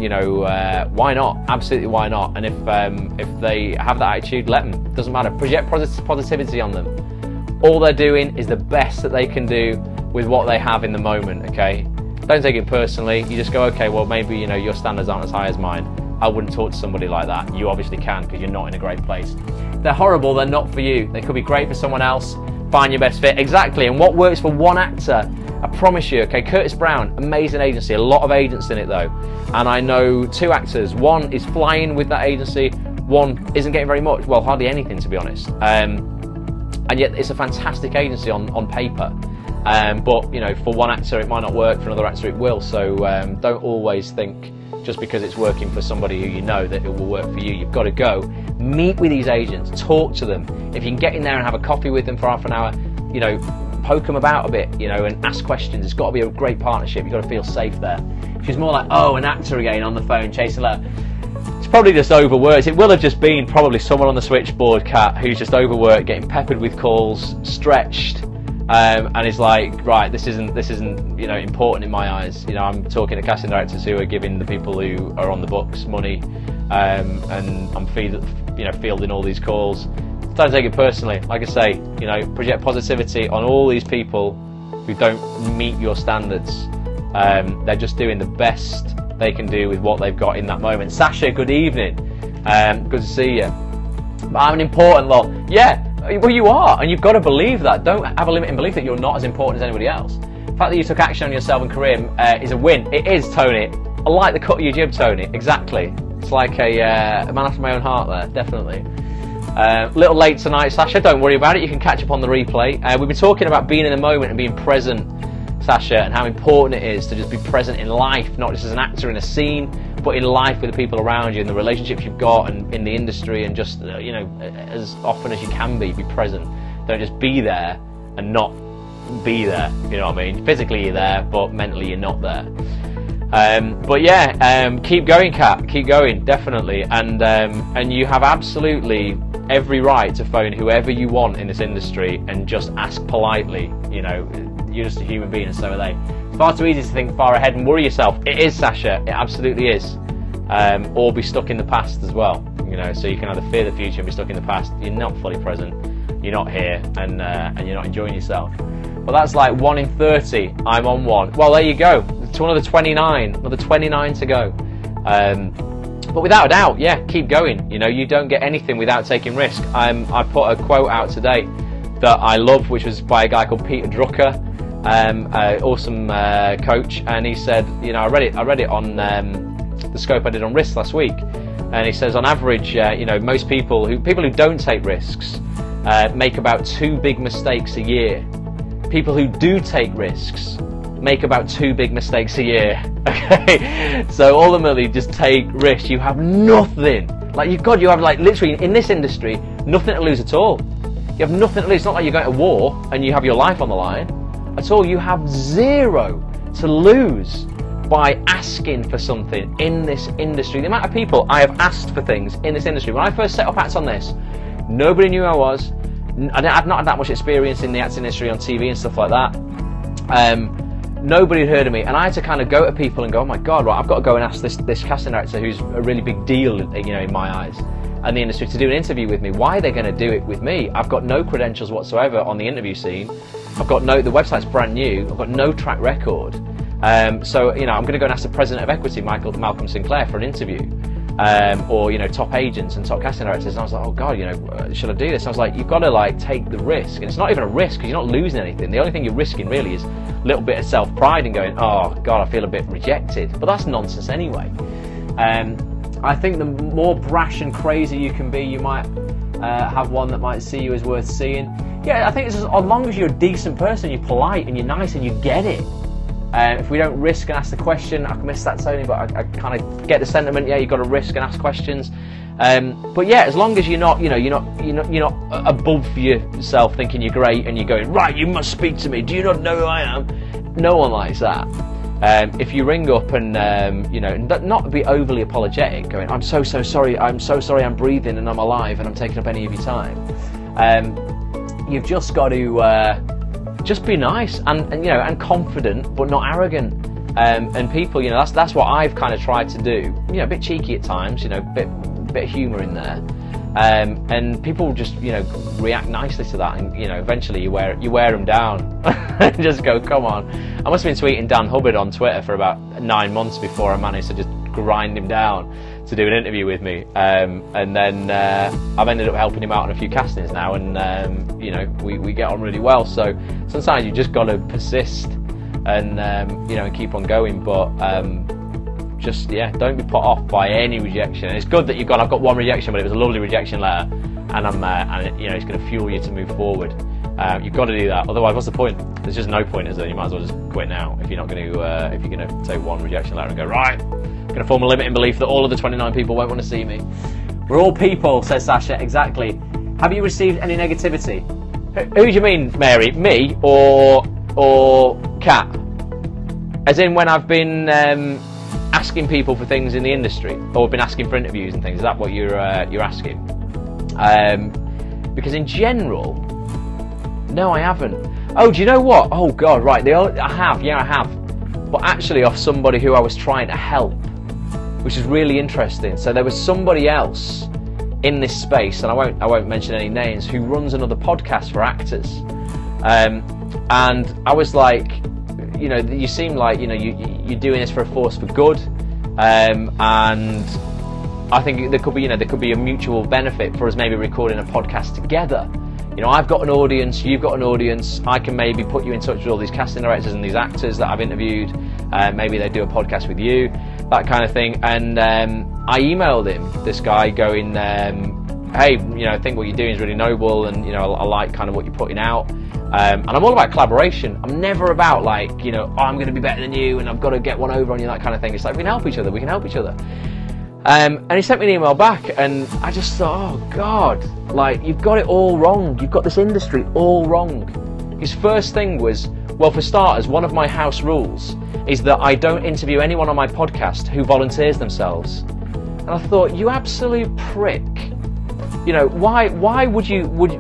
You know, why not? Absolutely, why not? And if they have that attitude, let them. Doesn't matter. Project positivity on them. All they're doing is the best that they can do with what they have in the moment. Okay, don't take it personally. You just go, okay, well maybe you know your standards aren't as high as mine. I wouldn't talk to somebody like that. You obviously can, because you're not in a great place. They're horrible, they're not for you. They could be great for someone else. Find your best fit. Exactly, and what works for one actor, I promise you, okay, Curtis Brown, amazing agency, a lot of agents in it though. And I know 2 actors, one is flying with that agency, one isn't getting very much, well, hardly anything to be honest. And yet it's a fantastic agency on paper. But, you know, for one actor it might not work, for another actor it will, so don't always think just because it's working for somebody who you know that it will work for you. You've got to go meet with these agents, talk to them. If you can get in there and have a coffee with them for half an hour, you know, poke them about a bit, you know, and ask questions. It's got to be a great partnership. You've got to feel safe there. If she's more like, oh, an actor again on the phone chasing her, it's probably just overworked. It will have just been probably someone on the switchboard, Kat, who's just overworked, getting peppered with calls, stretched, and is like, right, this isn't you know important in my eyes. You know, I'm talking to casting directors who are giving the people who are on the books money, and I'm fielding all these calls. Don't take it personally. Like I say, you know, project positivity on all these people who don't meet your standards. They're just doing the best they can do with what they've got in that moment. Sasha, good evening. Good to see you. But I'm an important lot. Yeah. Well, you are, and you've got to believe that. Don't have a limiting belief that you're not as important as anybody else. The fact that you took action on yourself and career is a win. It is, Tony. I like the cut of your jib, Tony. Exactly. It's like a man after my own heart there, definitely. Little late tonight, Sasha. Don't worry about it. You can catch up on the replay. We've been talking about being in the moment and being present, Sasha, and how important it is to just be present in life, not just as an actor in a scene, but in life with the people around you and the relationships you've got and in the industry, and just you know, as often as you can be present. Don't just be there and not be there, you know what I mean? Physically you're there, but mentally you're not there. But yeah, keep going, Kat, keep going, definitely, and you have absolutely every right to phone whoever you want in this industry and just ask politely. You know, you're just a human being and so are they. It's far too easy to think far ahead and worry yourself. It is, Sasha, it absolutely is. Or be stuck in the past as well, you know, so you can either fear the future and be stuck in the past. You're not fully present, you're not here, and you're not enjoying yourself. Well, that's like 1 in 30. I'm on 1. Well, there you go. It's another 29. Another 29 to go. But without a doubt, yeah, keep going. You know, you don't get anything without taking risk. I put a quote out today that I love, which was by a guy called Peter Drucker, awesome coach, and he said, you know, I read it on the scope I did on risks last week, and he says on average, you know, most people who don't take risks make about 2 big mistakes a year. People who do take risks make about 2 big mistakes a year. Okay, so ultimately just take risks. You have nothing, like you have like literally in this industry nothing to lose at all. You have nothing to lose. It's not like you're going to war and you have your life on the line at all. You have 0 to lose by asking for something in this industry. The amount of people I have asked for things in this industry. When I first set up Acts on this, nobody knew who I was. I'd not had that much experience in the acting industry on TV and stuff like that. Nobody had heard of me, and I had to kind of go to people and go, oh my god, right, I've got to go and ask this casting director who's a really big deal, you know, in my eyes and the industry, to do an interview with me. Why are they going to do it with me? I've got no credentials whatsoever on the interview scene. I've got the website's brand new. I've got no track record. So, you know, I'm going to go and ask the president of Equity, Malcolm Sinclair, for an interview. or top agents and top casting directors, and I was like, oh god, should I do this? I was like, you've got to like take the risk, and it's not even a risk because you're not losing anything. The only thing you're risking really is a little bit of self-pride and going, oh god, I feel a bit rejected, but that's nonsense anyway. I think the more brash and crazy you can be, you might have one that might see you as worth seeing. Yeah, I think it's as long as you're a decent person, you're polite and you're nice and you get it. If we don't risk and ask the question, I can miss that, Tony, but I kind of get the sentiment. Yeah, you've got to risk and ask questions. But yeah, as long as you're not, you're not above yourself, thinking you're great and you're going, right, you must speak to me. Do you not know who I am? No one likes that. If you ring up and not be overly apologetic, going, I'm so sorry, I'm breathing and I'm alive and I'm taking up any of your time. You've just got to just be nice and confident, but not arrogant. And people, that's what I've kind of tried to do. A bit cheeky at times, bit of humour in there. And people just react nicely to that, and eventually you wear them down and just go, come on. I must have been tweeting Dan Hubbard on Twitter for about 9 months before I managed to just grind him down to do an interview with me, and then I've ended up helping him out on a few castings now, and we get on really well. So sometimes you just got to persist and and keep on going, but just don't be put off by any rejection. It's good that I've got one rejection, but it was a lovely rejection letter, and it's going to fuel you to move forward. You've got to do that, otherwise what's the point? There's just no point, is there? You might as well just quit now if you're not going to if you're going to take one rejection letter and go, right, I'm going to form a limiting belief that all of the 29 people won't want to see me. We're all people, says Sasha. Exactly. Have you received any negativity? Who do you mean, Mary? Me or Kat? As in when I've been asking people for things in the industry, or been asking for interviews and things? Is that what you're asking? Because in general, no, I haven't. Oh, do you know what? Oh God, right. I have. But actually, off somebody who I was trying to help, which is really interesting. So there was somebody else in this space, and I won't mention any names, who runs another podcast for actors, and I was like, you seem like you're doing this for a force for good, and I think there could be a mutual benefit for us maybe recording a podcast together. I've got an audience, you've got an audience. I can maybe put you in touch with all these casting directors and these actors that I've interviewed. Maybe they do a podcast with you, that kind of thing. And I emailed him, this guy, going, hey, I think what you're doing is really noble, and I like kind of what you're putting out. And I'm all about collaboration. I'm never about like, I'm going to be better than you and I've got to get one over on you, that kind of thing. It's like, we can help each other. And he sent me an email back, and I just thought, oh God, like, you've got it all wrong. You've got this industry all wrong. His first thing was, well, for starters, one of my house rules is that I don't interview anyone on my podcast who volunteers themselves. And I thought, you absolute prick. Why would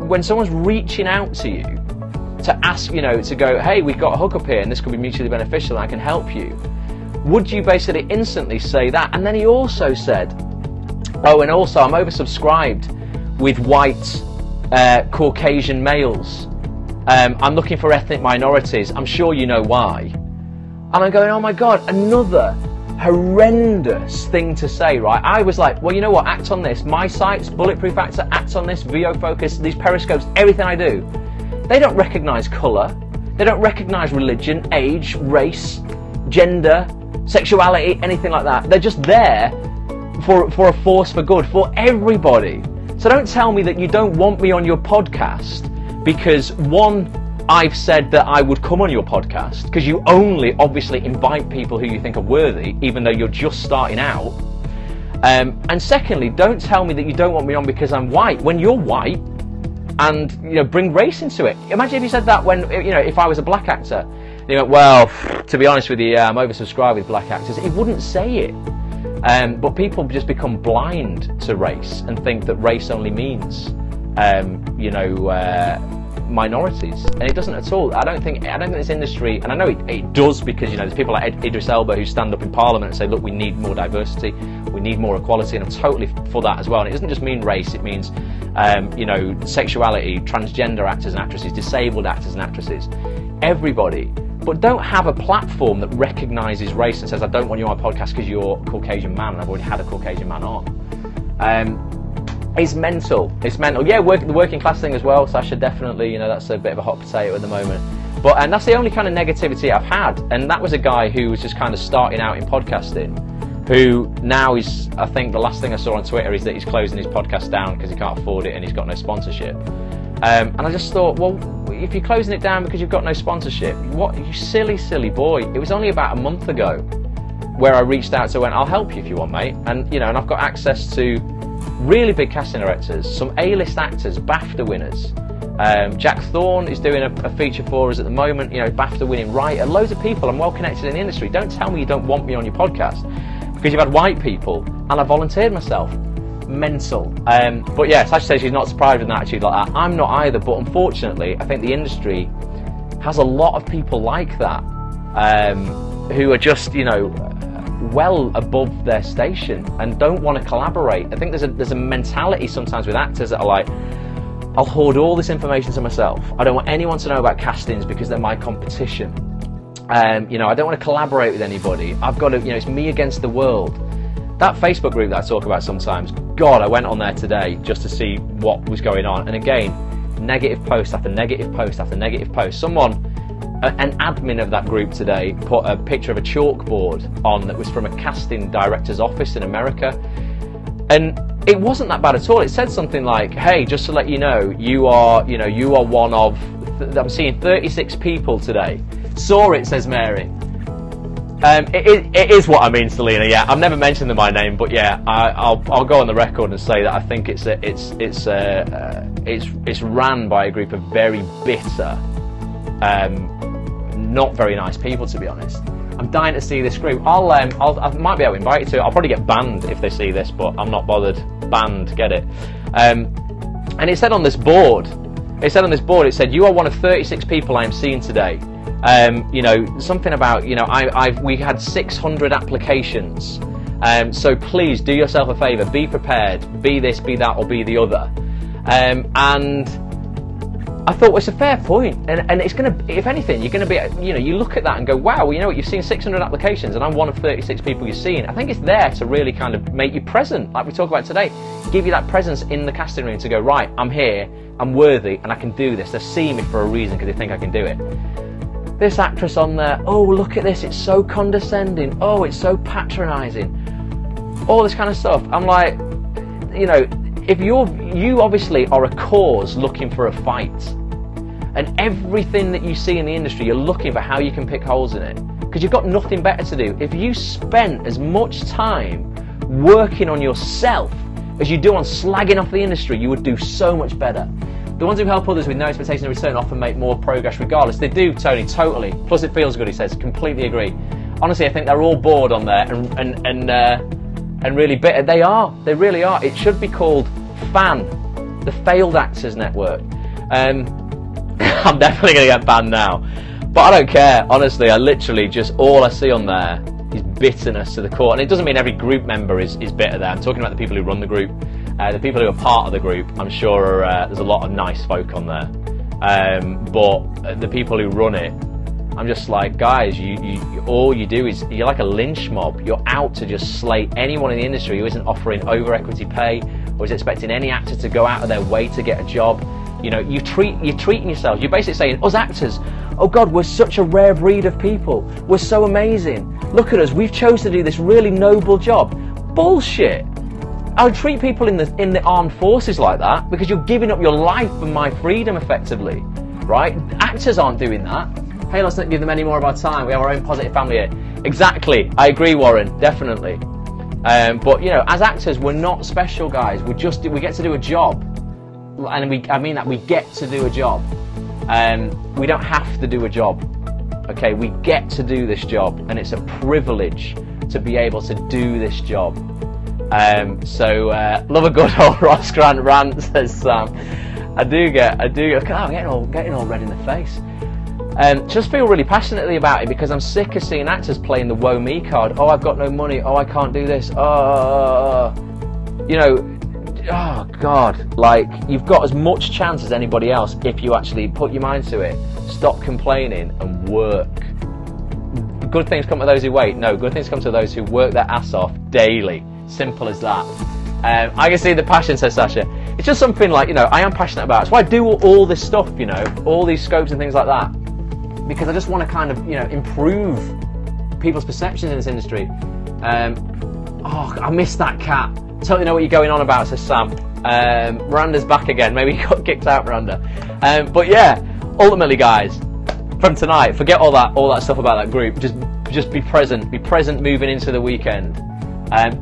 when someone's reaching out to you to ask, to go, hey, we've got a hookup here and this could be mutually beneficial and I can help you, would you basically instantly say that? And then he also said, oh, and also I'm oversubscribed with white Caucasian males. I'm looking for ethnic minorities. I'm sure you know why. And I'm going, oh my God, another horrendous thing to say, right? I was like, well, you know what? Act on this. My sites, Bulletproof Actor, Act on this, VO Focus, these Periscopes, everything I do. They don't recognise colour. They don't recognise religion, age, race, gender, sexuality, anything like that. They're just there for a force for good, for everybody. So don't tell me that you don't want me on your podcast because, one, I've said that I would come on your podcast, because you only obviously invite people who you think are worthy, even though you're just starting out. And secondly, don't tell me that you don't want me on because I'm white, when you're white, and bring race into it. Imagine if you said that when, if I was a black actor. You go, well, to be honest with you, I'm oversubscribed with black actors. He wouldn't say it. But people just become blind to race and think that race only means, minorities, and it doesn't at all. I don't think this industry, and I know it does, because there's people like Idris Elba who stand up in Parliament and say, look, we need more diversity, we need more equality, and I'm totally for that as well. And it doesn't just mean race; it means sexuality, transgender actors and actresses, disabled actors and actresses, everybody. but don't have a platform that recognises race and says, I don't want you on my podcast because you're a Caucasian man and I've already had a Caucasian man on. It's mental. It's mental. Yeah, the working class thing as well, Sasha, definitely, you know, that's a bit of a hot potato at the moment. But, and that's the only kind of negativity I've had. And that was a guy who was just kind of starting out in podcasting, who now is, I think the last thing I saw on Twitter is that he's closing his podcast down because he can't afford it and he's got no sponsorship. And I just thought, well, if you're closing it down because you've got no sponsorship, what, you silly boy. It was only about a month ago where I reached out to went, I'll help you if you want, mate. And, you know, and I've got access to really big casting directors, some A-list actors, BAFTA winners. Jack Thorne is doing a feature for us at the moment, you know, BAFTA winning writer, loads of people. I'm well connected in the industry. Don't tell me you don't want me on your podcast because you've had white people and I volunteered myself. Mental. But yeah, Sasha says she's not surprised with an attitude like that. I'm not either, but unfortunately I think the industry has a lot of people like that, who are just, you know, well above their station and don't want to collaborate. I think there's a mentality sometimes with actors that are like, I'll hoard all this information to myself. I don't want anyone to know about castings because they're my competition. You know, I don't want to collaborate with anybody. I've got to, you know, it's me against the world. That Facebook group that I talk about sometimes, God, I went on there today just to see what was going on. And again, negative post after negative post after negative post. Someone, an admin of that group today, put a picture of a chalkboard on that was from a casting director's office in America. And it wasn't that bad at all. It said something like, hey, just to let you know, you are one of, I'm seeing 36 people today. Saw it, says Mary. It is what I mean, Selena. Yeah, I've never mentioned them by name, but yeah, I'll go on the record and say that I think it's ran by a group of very bitter, not very nice people, to be honest. I'm dying to see this group. I might be able to invite you to it. I'll probably get banned if they see this, but I'm not bothered. Banned, get it? And it said on this board, it said, you are one of 36 people I am seeing today. You know, something about, you know, we had 600 applications. So please do yourself a favour, be prepared, be this, be that, or be the other. And I thought, well, it's a fair point, and it's going to, if anything, you're going to be, you know, you look at that and go, wow, you know what, you've seen 600 applications and I'm one of 36 people you've seen. I think it's there to really kind of make you present, like we talk about today, give you that presence in the casting room to go, right, I'm here, I'm worthy, and I can do this. They see me for a reason because they think I can do it. This actress on there, oh, look at this, it's so condescending, oh, it's so patronising, all this kind of stuff. I'm like, you know, if you obviously are a cause looking for a fight, and everything that you see in the industry, you're looking for how you can pick holes in it, because you've got nothing better to do. If you spent as much time working on yourself as you do on slagging off the industry, you would do so much better. The ones who help others with no expectation of return often make more progress regardless. They do, Tony, totally. Plus it feels good, he says. Completely agree. Honestly, I think they're all bored on there and really bitter. They are. They really are. It should be called FAN, the Failed Actors Network. I'm definitely going to get banned now. But I don't care. Honestly, I literally just, all I see on there is bitterness to the core. And it doesn't mean every group member is bitter there. I'm talking about the people who run the group. The people who are part of the group, I'm sure there's a lot of nice folk on there. But the people who run it, I'm just like, guys, all you do is, you're like a lynch mob. You're out to just slay anyone in the industry who isn't offering over equity pay or is expecting any actor to go out of their way to get a job. You know, you're treating yourselves. You're basically saying, us actors, oh God, we're such a rare breed of people. We're so amazing. Look at us. We've chosen to do this really noble job. Bullshit. I would treat people in the armed forces like that because you're giving up your life for my freedom, effectively, right? Actors aren't doing that. Hey, let's not give them any more of our time. We have our own positive family here. Exactly. I agree, Warren. Definitely. But you know, as actors, we're not special, guys. We get to do a job, and I mean that we get to do a job. We don't have to do a job. Okay, we get to do this job, and it's a privilege to be able to do this job. So love a good old Ross Grant rant, says Sam. I do get. Oh, getting all red in the face. Just feel really passionately about it because I'm sick of seeing actors playing the woe me card. Oh, I've got no money. Oh, I can't do this. Oh, you know, oh God, like, you've got as much chance as anybody else if you actually put your mind to it, stop complaining and work. Good things come to those who wait. No, good things come to those who work their ass off daily. Simple as that. I can see the passion, says Sasha. It's just something like, you know, I am passionate about. That's why I do all this stuff, you know, all these scopes and things like that, because I just want to kind of, you know, improve people's perceptions in this industry. Oh, I missed that cat. Totally know what you're going on about, says Sam. Miranda's back again. Maybe he got kicked out, Miranda. But yeah, ultimately, guys, from tonight, forget all that stuff about that group. Just be present. Be present moving into the weekend.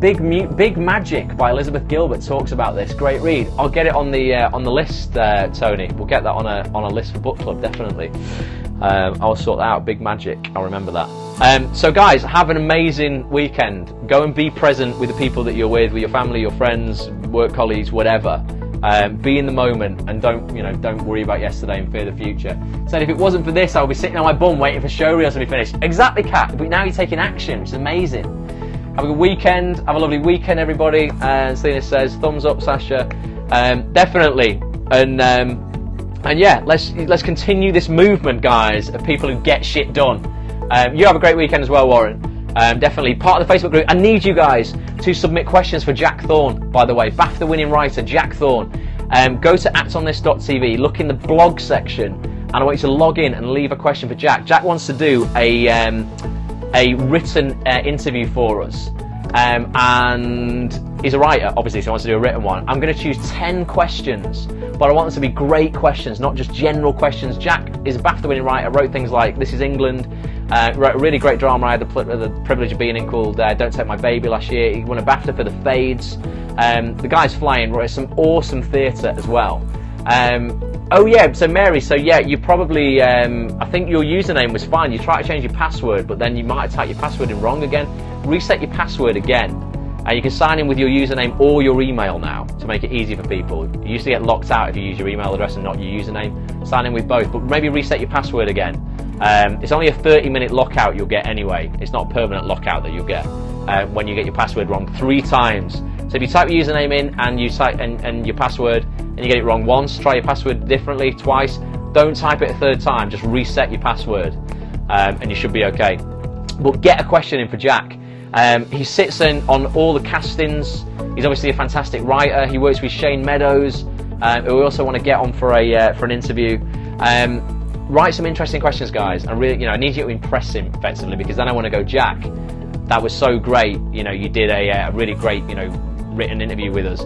Big Magic by Elizabeth Gilbert talks about this. Great read. I'll get it on the list, Tony. We'll get that on a list for book club, definitely. I'll sort that out. Big Magic. I'll remember that. So guys, have an amazing weekend. Go and be present with the people that you're with your family, your friends, work colleagues, whatever. Be in the moment and don't worry about yesterday and fear the future. So if it wasn't for this, I'll be sitting on my bum waiting for show reels to be finished. Exactly, Kat. But now you're taking action, which is amazing. Have a good weekend. Have a lovely weekend, everybody. And Selena says, thumbs up, Sasha. Definitely. And yeah, let's continue this movement, guys, of people who get shit done. You have a great weekend as well, Warren. Definitely part of the Facebook group. I need you guys to submit questions for Jack Thorne, by the way. BAFTA winning writer Jack Thorne. Go to actonthis.tv, look in the blog section, and I want you to log in and leave a question for Jack. Jack wants to do a written interview for us, and he's a writer, obviously, so he wants to do a written one. I'm going to choose 10 questions, but I want them to be great questions, not just general questions. Jack is a BAFTA winning writer, wrote things like This Is England, wrote a really great drama I had the privilege of being in called Don't Take My Baby last year. He won a BAFTA for The Fades. The guy's flying, wrote some awesome theatre as well. Oh yeah, so Mary, so yeah, you probably, I think your username was fine. You try to change your password, but then you might have typed your password in wrong again. Reset your password again. You can sign in with your username or your email now to make it easy for people. You used to get locked out if you use your email address and not your username. Sign in with both, but maybe reset your password again. It's only a 30-minute lockout you'll get anyway. It's not a permanent lockout that you'll get when you get your password wrong 3 times. So if you type your username in and you type and your password and you get it wrong once, try your password differently twice. Don't type it a 3rd time. Just reset your password, and you should be okay. But get a question in for Jack. He sits in on all the castings. He's obviously a fantastic writer. He works with Shane Meadows, who we also want to get on for an interview. Write some interesting questions, guys. And really, I need you to impress him effectively, because then I want to go, Jack, that was so great. You did a really great, written interview with us.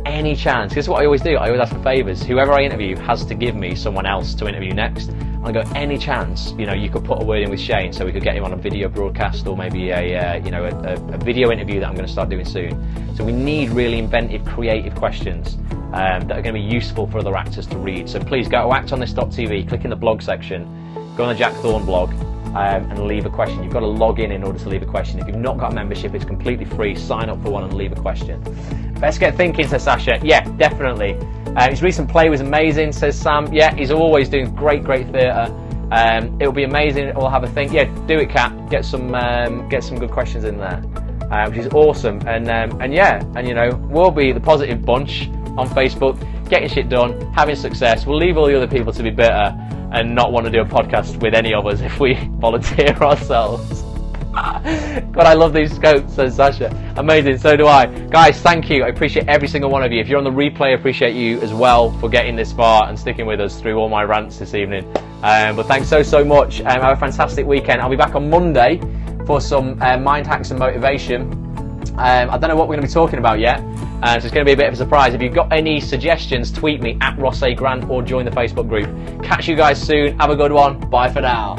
Any chance? Because what I always do, I always ask for favours. Whoever I interview has to give me someone else to interview next. I go, any chance, you could put a word in with Shane, so we could get him on a video broadcast, or maybe a video interview that I'm going to start doing soon. So we need really inventive, creative questions that are going to be useful for other actors to read. So please go to actonthis.tv, click in the blog section, go on the Jack Thorne blog, and leave a question. You've got to log in order to leave a question. If you've not got a membership, it's completely free. Sign up for one and leave a question. Let's get thinking, says Sasha. Yeah, definitely. His recent play was amazing, says Sam. Yeah, he's always doing great theatre. It'll be amazing. We'll have a think. Yeah, do it, Kat. Get some good questions in there, which is awesome. And we'll be the positive bunch on Facebook, getting shit done, having success. We'll leave all the other people to be bitter and not want to do a podcast with any of us if we volunteer ourselves. God, I love these scopes, says Sasha. Amazing, so do I. Guys, thank you. I appreciate every single one of you. If you're on the replay, I appreciate you as well for getting this far and sticking with us through all my rants this evening. But thanks so much. Have a fantastic weekend. I'll be back on Monday for some mind hacks and motivation. I don't know what we're going to be talking about yet. So it's going to be a bit of a surprise. If you've got any suggestions, tweet me at Ross A. Grant or join the Facebook group. Catch you guys soon. Have a good one. Bye for now.